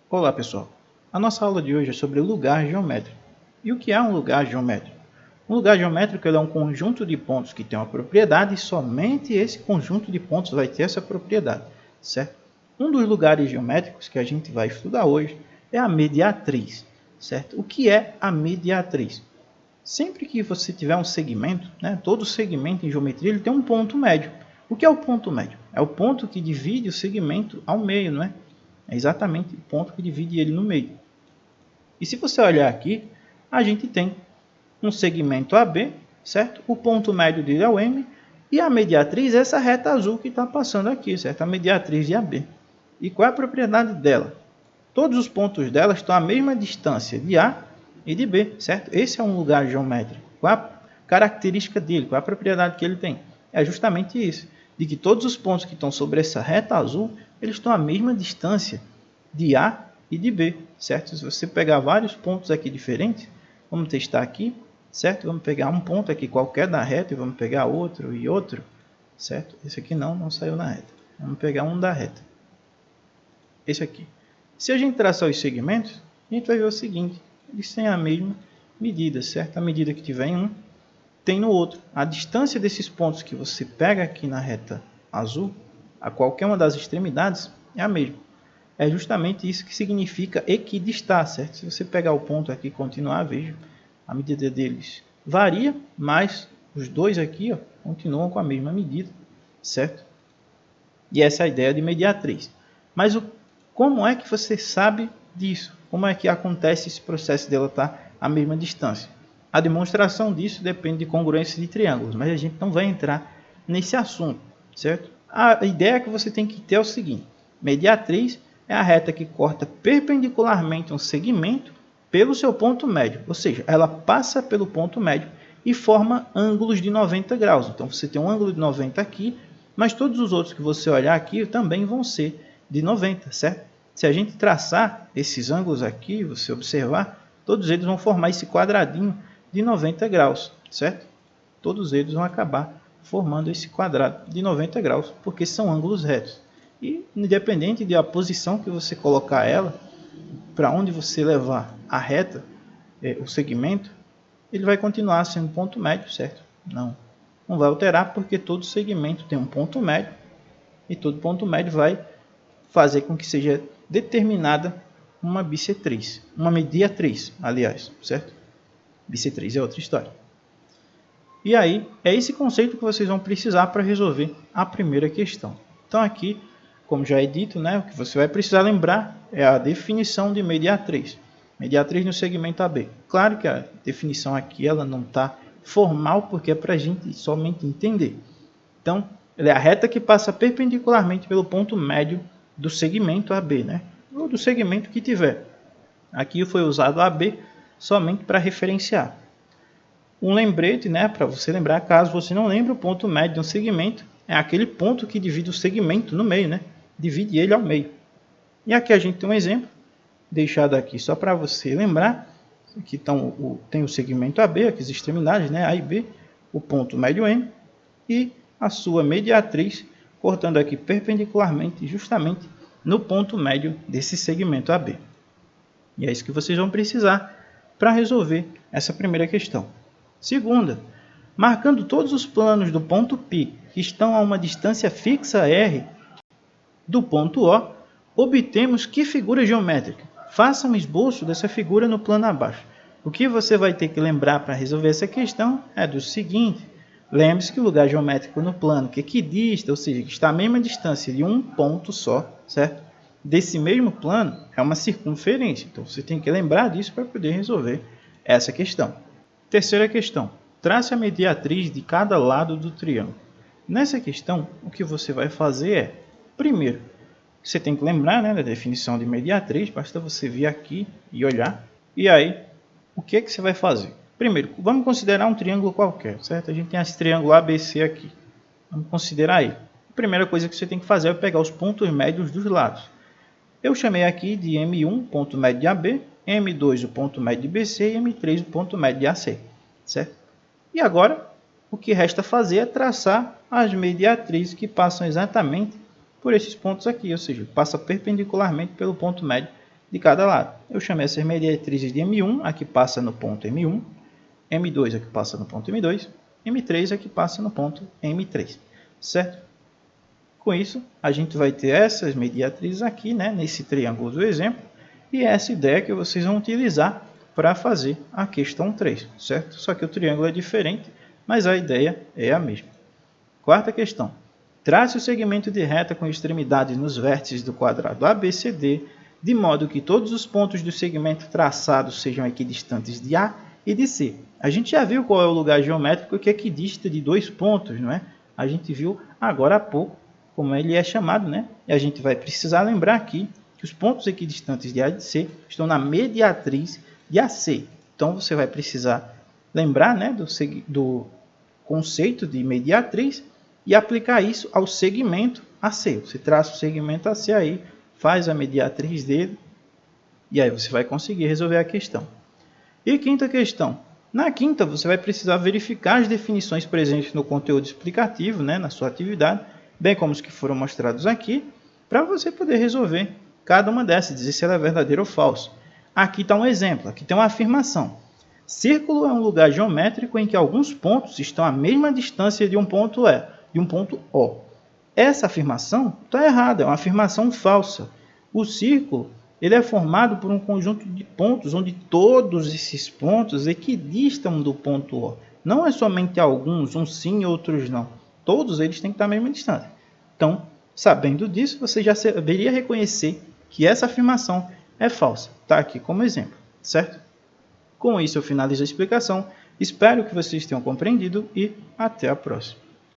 Olá pessoal, a nossa aula de hoje é sobre lugar geométrico. E o que é um lugar geométrico? Um lugar geométrico é um conjunto de pontos que tem uma propriedade e somente esse conjunto de pontos vai ter essa propriedade, certo? Um dos lugares geométricos que a gente vai estudar hoje é a mediatriz, certo? O que é a mediatriz? Sempre que você tiver um segmento, todo segmento em geometria ele tem um ponto médio. O que é o ponto médio? É o ponto que divide o segmento ao meio, não é? É exatamente o ponto que divide ele no meio. E se você olhar aqui, a gente tem um segmento AB, certo? O ponto médio dele é o M, e a mediatriz é essa reta azul que está passando aqui, certo? A mediatriz de AB. E qual é a propriedade dela? Todos os pontos dela estão à mesma distância de A e de B, certo? Esse é um lugar geométrico. Qual a característica dele? Qual a propriedade que ele tem? É justamente isso, de que todos os pontos que estão sobre essa reta azul, eles estão à mesma distância de A e de B, certo? Se você pegar vários pontos aqui diferentes, vamos testar aqui, certo? Vamos pegar um ponto aqui qualquer da reta e vamos pegar outro e outro, certo? Esse aqui não saiu na reta. Vamos pegar um da reta. Esse aqui. Se a gente traçar os segmentos, a gente vai ver o seguinte, eles têm a mesma medida, certo? A medida que tiver em um, tem no outro. A distância desses pontos que você pega aqui na reta azul, a qualquer uma das extremidades, é a mesma. É justamente isso que significa equidistar, certo? Se você pegar o ponto aqui e continuar, veja, a medida deles varia, mas os dois aqui continuam com a mesma medida, certo? E essa é a ideia de mediatriz. Mas como é que você sabe disso? Como é que acontece esse processo dela estar à mesma distância? A demonstração disso depende de congruência de triângulos, mas a gente não vai entrar nesse assunto, certo? A ideia que você tem que ter é o seguinte: mediatriz é a reta que corta perpendicularmente um segmento pelo seu ponto médio, ou seja, ela passa pelo ponto médio e forma ângulos de 90 graus. Então você tem um ângulo de 90 aqui, mas todos os outros que você olhar aqui também vão ser de 90, certo? Se a gente traçar esses ângulos aqui, você observar, todos eles vão formar esse quadradinho de 90 graus, certo? Todos eles vão acabar formando esse quadrado de 90 graus, porque são ângulos retos. E independente da posição que você colocar ela, para onde você levar a reta, o segmento, ele vai continuar sendo ponto médio, certo? Não vai alterar, porque todo segmento tem um ponto médio, e todo ponto médio vai fazer com que seja determinada uma bissetriz, uma mediatriz, aliás, certo? Bissetriz é outra história. E aí, é esse conceito que vocês vão precisar para resolver a primeira questão. Então aqui, como já é dito, o que você vai precisar lembrar é a definição de mediatriz. Mediatriz no segmento AB. Claro que a definição aqui ela não está formal, porque é para a gente somente entender. Então, ela é a reta que passa perpendicularmente pelo ponto médio do segmento AB, ou do segmento que tiver. Aqui foi usado AB somente para referenciar. Um lembrete, para você lembrar, caso você não lembre, o ponto médio de um segmento é aquele ponto que divide o segmento no meio, divide ele ao meio. E aqui a gente tem um exemplo, deixado aqui só para você lembrar. Aqui tem o segmento AB, aqui as extremidades, A e B, o ponto médio M e a sua mediatriz, cortando aqui perpendicularmente, justamente no ponto médio desse segmento AB. E é isso que vocês vão precisar para resolver essa primeira questão. Segunda, marcando todos os planos do ponto P que estão a uma distância fixa R do ponto O, obtemos que figura geométrica? Faça um esboço dessa figura no plano abaixo. O que você vai ter que lembrar para resolver essa questão é do seguinte: lembre-se que o lugar geométrico no plano que equidista, ou seja, que está à mesma distância de um ponto só, certo? Desse mesmo plano é uma circunferência. Então você tem que lembrar disso para poder resolver essa questão. Terceira questão. Trace a mediatriz de cada lado do triângulo. Nessa questão, o que você vai fazer é, primeiro, você tem que lembrar da definição de mediatriz, basta você vir aqui e olhar. E aí, o que você vai fazer? Primeiro, vamos considerar um triângulo qualquer, certo? A gente tem esse triângulo ABC aqui. Vamos considerar ele. A primeira coisa que você tem que fazer é pegar os pontos médios dos lados. Eu chamei aqui de M1, ponto médio de AB, M2, o ponto médio de BC, e M3, o ponto médio de AC, certo? E agora, o que resta fazer é traçar as mediatrizes que passam exatamente por esses pontos aqui, ou seja, passa perpendicularmente pelo ponto médio de cada lado. Eu chamei essas mediatrizes de M1, a que passa no ponto M1, M2 a que passa no ponto M2, M3 a que passa no ponto M3, certo? Com isso, a gente vai ter essas mediatrizes aqui, né, nesse triângulo do exemplo, e essa ideia que vocês vão utilizar para fazer a questão 3, certo? Só que o triângulo é diferente, mas a ideia é a mesma. Quarta questão. Trace o segmento de reta com extremidades nos vértices do quadrado ABCD, de modo que todos os pontos do segmento traçado sejam equidistantes de A e de C. A gente já viu qual é o lugar geométrico que equidista de dois pontos, não é? A gente viu agora há pouco como ele é chamado, né? E a gente vai precisar lembrar aqui que os pontos equidistantes de A e de C estão na mediatriz de AC. Então, você vai precisar lembrar, né, do conceito de mediatriz e aplicar isso ao segmento AC. Você traça o segmento AC aí, faz a mediatriz dele e aí você vai conseguir resolver a questão. E quinta questão. Na quinta, você vai precisar verificar as definições presentes no conteúdo explicativo, né, na sua atividade, bem como os que foram mostrados aqui, para você poder resolver cada uma dessas, dizer se ela é verdadeira ou falsa. Aqui está um exemplo, aqui tem uma afirmação. Círculo é um lugar geométrico em que alguns pontos estão à mesma distância de um ponto E, de um ponto O. Essa afirmação está errada, é uma afirmação falsa. O círculo ele é formado por um conjunto de pontos onde todos esses pontos equidistam do ponto O. Não é somente alguns, uns sim e outros não. Todos eles têm que estar à mesma distância. Então, sabendo disso, você já saberia reconhecer que essa afirmação é falsa. Está aqui como exemplo, certo? Com isso eu finalizo a explicação. Espero que vocês tenham compreendido e até a próxima.